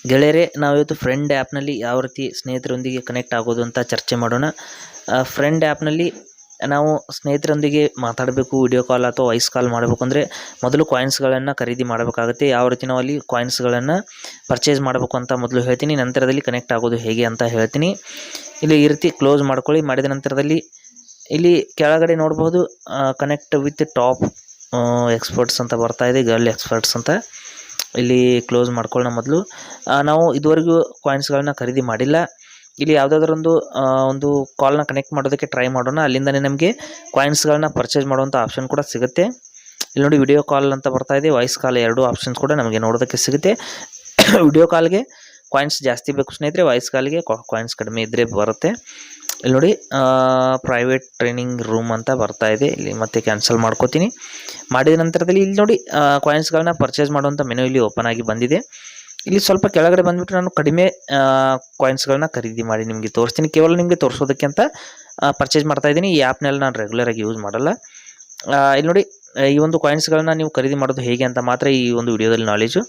ಗೆಳೆಯರೇ, ನಾವಿವತ್ತು ಫ್ರೆಂಡ್ ಆ್ಯಪ್ನಲ್ಲಿ ಯಾವ ರೀತಿ ಸ್ನೇಹಿತರೊಂದಿಗೆ ಕನೆಕ್ಟ್ ಆಗೋದು ಅಂತ ಚರ್ಚೆ ಮಾಡೋಣ. ಫ್ರೆಂಡ್ ಆ್ಯಪ್ನಲ್ಲಿ ನಾವು ಸ್ನೇಹಿತರೊಂದಿಗೆ ಮಾತಾಡಬೇಕು, ವಿಡಿಯೋ ಕಾಲ್ ಅಥವಾ ವಾಯ್ಸ್ ಕಾಲ್ ಮಾಡಬೇಕು ಅಂದರೆ ಮೊದಲು ಕಾಯಿನ್ಸ್ಗಳನ್ನು ಖರೀದಿ ಮಾಡಬೇಕಾಗುತ್ತೆ. ಯಾವ ರೀತಿ ನಾವು ಅಲ್ಲಿ ಕಾಯಿನ್ಸ್ಗಳನ್ನು ಪರ್ಚೇಸ್ ಮಾಡಬೇಕು ಅಂತ ಮೊದಲು ಹೇಳ್ತೀನಿ, ನಂತರದಲ್ಲಿ ಕನೆಕ್ಟ್ ಆಗೋದು ಹೇಗೆ ಅಂತ ಹೇಳ್ತೀನಿ. ಇಲ್ಲಿ ಈ ರೀತಿ ಕ್ಲೋಸ್ ಮಾಡ್ಕೊಳ್ಳಿ. ಮಾಡಿದ ನಂತರದಲ್ಲಿ ಇಲ್ಲಿ ಕೆಳಗಡೆ ನೋಡ್ಬೋದು ಕನೆಕ್ಟ್ ವಿತ್ ಟಾಪ್ ಎಕ್ಸ್ಪರ್ಟ್ಸ್ ಅಂತ ಬರ್ತಾ ಇದೆ, ಗರ್ಲ್ ಎಕ್ಸ್ಪರ್ಟ್ಸ್ ಅಂತ. ಇಲ್ಲಿ ಕ್ಲೋಸ್ ಮಾಡ್ಕೊಳ್ಳೋಣ. ಮೊದಲು ನಾವು ಇದುವರೆಗೂ ಕಾಯಿನ್ಸ್ಗಳನ್ನ ಖರೀದಿ ಮಾಡಿಲ್ಲ. ಇಲ್ಲಿ ಯಾವುದಾದ್ರೊಂದು ಒಂದು ಕಾಲ್ನ ಕನೆಕ್ಟ್ ಮಾಡೋದಕ್ಕೆ ಟ್ರೈ ಮಾಡೋಣ. ಅಲ್ಲಿಂದನೇ ನಮಗೆ ಕಾಯಿನ್ಸ್ಗಳನ್ನ ಪರ್ಚೇಸ್ ಮಾಡುವಂಥ ಆಪ್ಷನ್ ಕೂಡ ಸಿಗುತ್ತೆ. ಇಲ್ಲಿ ನೋಡಿ ವಿಡಿಯೋ ಕಾಲ್ ಅಂತ ಬರ್ತಾ ಇದೆ, ವಾಯ್ಸ್ ಕಾಲ್, ಎರಡೂ ಆಪ್ಷನ್ಸ್ ಕೂಡ ನಮಗೆ ನೋಡೋದಕ್ಕೆ ಸಿಗುತ್ತೆ. ವಿಡಿಯೋ ಕಾಲ್ಗೆ ಕಾಯಿನ್ಸ್ ಜಾಸ್ತಿ ಬೇಕು ಸ್ನೇಹಿತರೆ, ವಾಯ್ಸ್ ಕಾಲ್ಗೆ ಕಾಯಿನ್ಸ್ ಕಡಿಮೆ ಇದ್ದರೆ ಬರುತ್ತೆ. ಇಲ್ಲಿ ನೋಡಿ ಪ್ರೈವೇಟ್ ಟ್ರೈನಿಂಗ್ ರೂಮ್ ಅಂತ ಬರ್ತಾ ಇದೆ. ಇಲ್ಲಿ ಮತ್ತೆ ಕ್ಯಾನ್ಸಲ್ ಮಾಡ್ಕೋತೀನಿ. ಮಾಡಿದ ನಂತರದಲ್ಲಿ ಇಲ್ಲಿ ನೋಡಿ ಕಾಯಿನ್ಸ್ಗಳನ್ನ ಪರ್ಚೇಸ್ ಮಾಡುವಂಥ ಮೆನು ಇಲ್ಲಿ ಓಪನ್ ಆಗಿ ಬಂದಿದೆ. ಇಲ್ಲಿ ಸ್ವಲ್ಪ ಕೆಳಗಡೆ ಬಂದುಬಿಟ್ಟು ನಾನು ಕಡಿಮೆ ಕಾಯಿನ್ಸ್ಗಳನ್ನ ಖರೀದಿ ಮಾಡಿ ನಿಮಗೆ ತೋರಿಸ್ತೀನಿ. ಕೇವಲ ನಿಮಗೆ ತೋರಿಸೋದಕ್ಕೆ ಅಂತ ಪರ್ಚೇಸ್ ಮಾಡ್ತಾ ಇದ್ದೀನಿ. ಈ ಆ್ಯಪ್ನೆಲ್ಲ ನಾನು ರೆಗ್ಯುಲರಾಗಿ ಯೂಸ್ ಮಾಡಲ್ಲ. ಇಲ್ಲಿ ನೋಡಿ ಈ ಒಂದು ಕಾಯಿನ್ಸ್ಗಳನ್ನ ನೀವು ಖರೀದಿ ಮಾಡೋದು ಹೇಗೆ ಅಂತ ಮಾತ್ರ ಈ ಒಂದು ವಿಡಿಯೋದಲ್ಲಿ ನಾಲೆಜು.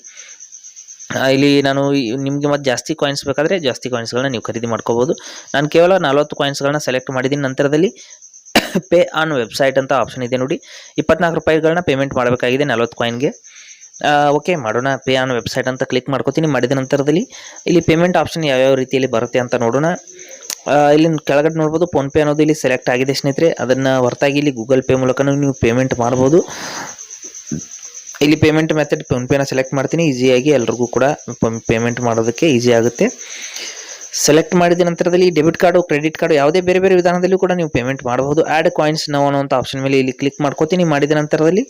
ಇಲ್ಲಿ ನಾನು ನಿಮಗೆ ಮತ್ತೆ ಜಾಸ್ತಿ ಕಾಯಿನ್ಸ್ ಬೇಕಾದರೆ ಜಾಸ್ತಿ ಕಾಯಿನ್ಸ್ಗಳನ್ನ ನೀವು ಖರೀದಿ ಮಾಡ್ಕೋಬೋದು. ನಾನು ಕೇವಲ 40 ಕಾಯಿನ್ಸ್ಗಳನ್ನ ಸೆಲೆಕ್ಟ್ ಮಾಡಿದ್ದೀನಿ. ನಂತರದಲ್ಲಿ ಪೇ ಆನ್ ವೆಬ್ಸೈಟ್ ಅಂತ ಆಪ್ಷನ್ ಇದೆ ನೋಡಿ, 24 ರೂಪಾಯಿಗಳನ್ನ ಪೇಮೆಂಟ್ ಮಾಡಬೇಕಾಗಿದೆ 40 ಕಾಯಿನ್ಗೆ. ಓಕೆ ಮಾಡೋಣ. ಪೇ ಆನ್ ವೆಬ್ಸೈಟ್ ಅಂತ ಕ್ಲಿಕ್ ಮಾಡ್ಕೋತೀನಿ. ಮಾಡಿದ ನಂತರದಲ್ಲಿ ಇಲ್ಲಿ ಪೇಮೆಂಟ್ ಆಪ್ಷನ್ ಯಾವ್ಯಾವ ರೀತಿಯಲ್ಲಿ ಬರುತ್ತೆ ಅಂತ ನೋಡೋಣ. ಇಲ್ಲಿ ಕೆಳಗಡೆ ನೋಡ್ಬೋದು ಫೋನ್ಪೇ ಅನ್ನೋದು ಇಲ್ಲಿ ಸೆಲೆಕ್ಟ್ ಆಗಿದೆ ಸ್ನೇಹಿತರೆ. ಅದನ್ನು ಹೊರತಾಗಿ ಇಲ್ಲಿ ಗೂಗಲ್ ಪೇ ಮೂಲಕನೂ ನೀವು ಪೇಮೆಂಟ್ ಮಾಡ್ಬೋದು. ಇಲ್ಲಿ ಪೇಮೆಂಟ್ ಮೆಥಡ್ ಫೋನ್ಪೇನ ಸೆಲೆಕ್ಟ್ ಮಾಡ್ತೀನಿ. ಈಸಿಯಾಗಿ ಎಲ್ರಿಗೂ ಕೂಡ ಪೇಮೆಂಟ್ ಮಾಡೋದಕ್ಕೆ ಈಸಿ ಆಗುತ್ತೆ. ಸೆಲೆಕ್ಟ್ ಮಾಡಿದ ನಂತರದಲ್ಲಿ ಡೆಬಿಟ್ ಕಾರ್ಡು, ಕ್ರೆಡಿಟ್ ಕಾರ್ಡು, ಯಾವುದೇ ಬೇರೆ ಬೇರೆ ವಿಧಾನದಲ್ಲೂ ಕೂಡ ನೀವು ಪೇಮೆಂಟ್ ಮಾಡಬಹುದು. ಆ್ಯಡ್ ಕಾಯಿನ್ಸ್ ನಾವು ಅನ್ನುವಂಥ ಆಪ್ಷನ್ ಮೇಲೆ ಇಲ್ಲಿ ಕ್ಲಿಕ್ ಮಾಡ್ಕೋತೀನಿ. ಮಾಡಿದ ನಂತರದಲ್ಲಿ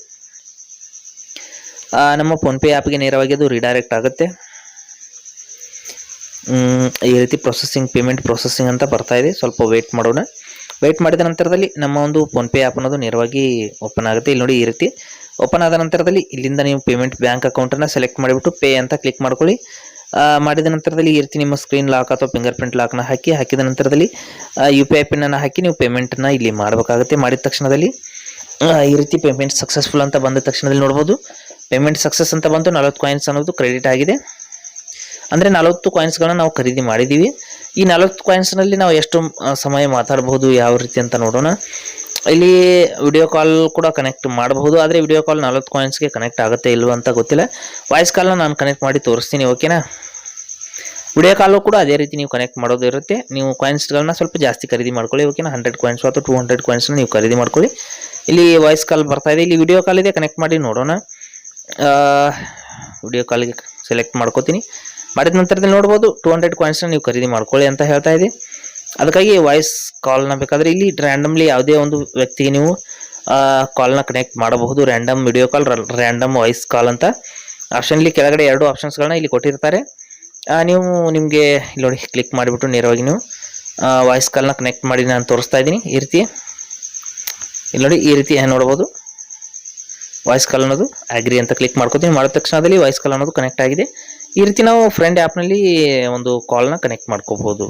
ನಮ್ಮ ಫೋನ್ಪೇ ಆ್ಯಪ್ಗೆ ನೇರವಾಗಿ ಅದು ರಿಡೈರೆಕ್ಟ್ ಆಗುತ್ತೆ. ಈ ರೀತಿ ಪ್ರೊಸೆಸಿಂಗ್, ಪೇಮೆಂಟ್ ಪ್ರೊಸೆಸಿಂಗ್ ಅಂತ ಬರ್ತಾ ಇದೆ. ಸ್ವಲ್ಪ ವೇಟ್ ಮಾಡೋಣ. ವೇಟ್ ಮಾಡಿದ ನಂತರದಲ್ಲಿ ನಮ್ಮ ಒಂದು ಫೋನ್ಪೇ ಆ್ಯಪ್ ಅನ್ನೋದು ನೇರವಾಗಿ ಓಪನ್ ಆಗುತ್ತೆ. ಇಲ್ಲಿ ನೋಡಿ ಈ ರೀತಿ ಓಪನ್ ಆದ ನಂತರದಲ್ಲಿ ಇಲ್ಲಿಂದ ನೀವು ಪೇಮೆಂಟ್ ಬ್ಯಾಂಕ್ ಅಕೌಂಟನ್ನು ಸೆಲೆಕ್ಟ್ ಮಾಡಿಬಿಟ್ಟು ಪೇ ಅಂತ ಕ್ಲಿಕ್ ಮಾಡ್ಕೊಳ್ಳಿ. ಮಾಡಿದ ನಂತರದಲ್ಲಿ ಈ ರೀತಿ ನಿಮ್ಮ ಸ್ಕ್ರೀನ್ ಲಾಕ್ ಅಥವಾ ಫಿಂಗರ್ ಪ್ರಿಂಟ್ ಲಾಕ್ನ ಹಾಕಿದ ನಂತರದಲ್ಲಿ UPI ಪಿನ್ನನ್ನು ಹಾಕಿ ನೀವು ಪೇಮೆಂಟನ್ನು ಇಲ್ಲಿ ಮಾಡಬೇಕಾಗುತ್ತೆ. ಮಾಡಿದ ತಕ್ಷಣದಲ್ಲಿ ಈ ರೀತಿ ಪೇಮೆಂಟ್ ಸಕ್ಸಸ್ಫುಲ್ ಅಂತ ಬಂದ ತಕ್ಷಣದಲ್ಲಿ ನೋಡ್ಬೋದು ಪೇಮೆಂಟ್ ಸಕ್ಸಸ್ ಅಂತ ಬಂತು. 40 ಕಾಯಿನ್ಸ್ ಅನ್ನೋದು ಕ್ರೆಡಿಟ್ ಆಗಿದೆ. ಅಂದರೆ 40 ಕಾಯಿನ್ಸ್ಗಳನ್ನ ನಾವು ಖರೀದಿ ಮಾಡಿದ್ದೀವಿ. ಈ 40 ಕಾಯಿನ್ಸ್ನಲ್ಲಿ ನಾವು ಎಷ್ಟು ಸಮಯ ಮಾತಾಡಬಹುದು, ಯಾವ ರೀತಿ ಅಂತ ನೋಡೋಣ. ಇಲ್ಲಿ ವಿಡಿಯೋ ಕಾಲ್ ಕೂಡ ಕನೆಕ್ಟ್ ಮಾಡಬಹುದು, ಆದರೆ ವಿಡಿಯೋ ಕಾಲ್ 40 ಕಾಯಿನ್ಸ್ಗೆ ಕನೆಕ್ಟ್ ಆಗುತ್ತೆ ಇಲ್ವ ಅಂತ ಗೊತ್ತಿಲ್ಲ. ವಾಯ್ಸ್ ಕಾಲ್ನ ನಾನು ಕನೆಕ್ಟ್ ಮಾಡಿ ತೋರಿಸ್ತೀನಿ, ಓಕೆನಾ. ವಿಡಿಯೋ ಕಾಲು ಕೂಡ ಅದೇ ರೀತಿ ನೀವು ಕನೆಕ್ಟ್ ಮಾಡೋದು ಇರುತ್ತೆ. ನೀವು ಕಾಯಿನ್ಸ್ಗಳನ್ನ ಸ್ವಲ್ಪ ಜಾಸ್ತಿ ಖರೀದಿ ಮಾಡ್ಕೊಳ್ಳಿ, ಓಕೆನಾ. 100 ಕಾಯಿನ್ಸ್ ಅಥವಾ 200 ಕಾಯಿನ್ಸ್ನ ನೀವು ಖರೀದಿ ಮಾಡ್ಕೊಳ್ಳಿ. ಇಲ್ಲಿ ವಾಯ್ಸ್ ಕಾಲ್ ಬರ್ತಾ ಇದೆ, ಇಲ್ಲಿ ವಿಡಿಯೋ ಕಾಲ್ ಇದೆ, ಕನೆಕ್ಟ್ ಮಾಡಿ ನೋಡೋಣ. ವಿಡಿಯೋ ಕಾಲ್ಗೆ ಸೆಲೆಕ್ಟ್ ಮಾಡ್ಕೋತೀನಿ. ಮಾಡಿದ ನಂತರದಲ್ಲಿ ನೋಡ್ಬೋದು 200 ಕಾಯಿನ್ಸ್ನ ನೀವು ಖರೀದಿ ಮಾಡ್ಕೊಳ್ಳಿ ಅಂತ ಹೇಳ್ತಾ ಇದೆ. ಅದಕ್ಕಾಗಿ ವಾಯ್ಸ್ ಕಾಲ್ನ ಬೇಕಾದರೆ ಇಲ್ಲಿ ರ್ಯಾಂಡಮ್ಲಿ ಯಾವುದೇ ಒಂದು ವ್ಯಕ್ತಿಗೆ ನೀವು ಕಾಲ್ನ ಕನೆಕ್ಟ್ ಮಾಡಬಹುದು. Random video call, random voice call ಅಂತ ಆಪ್ಷನ್ಲಿ ಕೆಳಗಡೆ 2 ಆಪ್ಷನ್ಸ್ಗಳನ್ನ ಇಲ್ಲಿ ಕೊಟ್ಟಿರ್ತಾರೆ. ನೀವು ನಿಮಗೆ ಇಲ್ಲಿ ನೋಡಿ ಕ್ಲಿಕ್ ಮಾಡಿಬಿಟ್ಟು ನೇರವಾಗಿ ನೀವು ವಾಯ್ಸ್ ಕಾಲ್ನ ಕನೆಕ್ಟ್ ಮಾಡಿ ನಾನು ತೋರಿಸ್ತಾ ಇದ್ದೀನಿ. ಈ ರೀತಿ ಇಲ್ಲಿ ನೋಡಿ ಈ ರೀತಿ ನೋಡ್ಬೋದು ವಾಯ್ಸ್ ಕಾಲ್ ಅನ್ನೋದು ಅಗ್ರಿ ಅಂತ ಕ್ಲಿಕ್ ಮಾಡ್ಕೋತೀನಿ. ಮಾಡಿದ ತಕ್ಷಣದಲ್ಲಿ ವಾಯ್ಸ್ ಕಾಲ್ ಅನ್ನೋದು ಕನೆಕ್ಟ್ ಆಗಿದೆ. ಈ ರೀತಿ ನಾವು ಫ್ರೆಂಡ್ ಆ್ಯಪ್ನಲ್ಲಿ ಒಂದು ಕಾಲ್ನ ಕನೆಕ್ಟ್ ಮಾಡ್ಕೋಬಹುದು.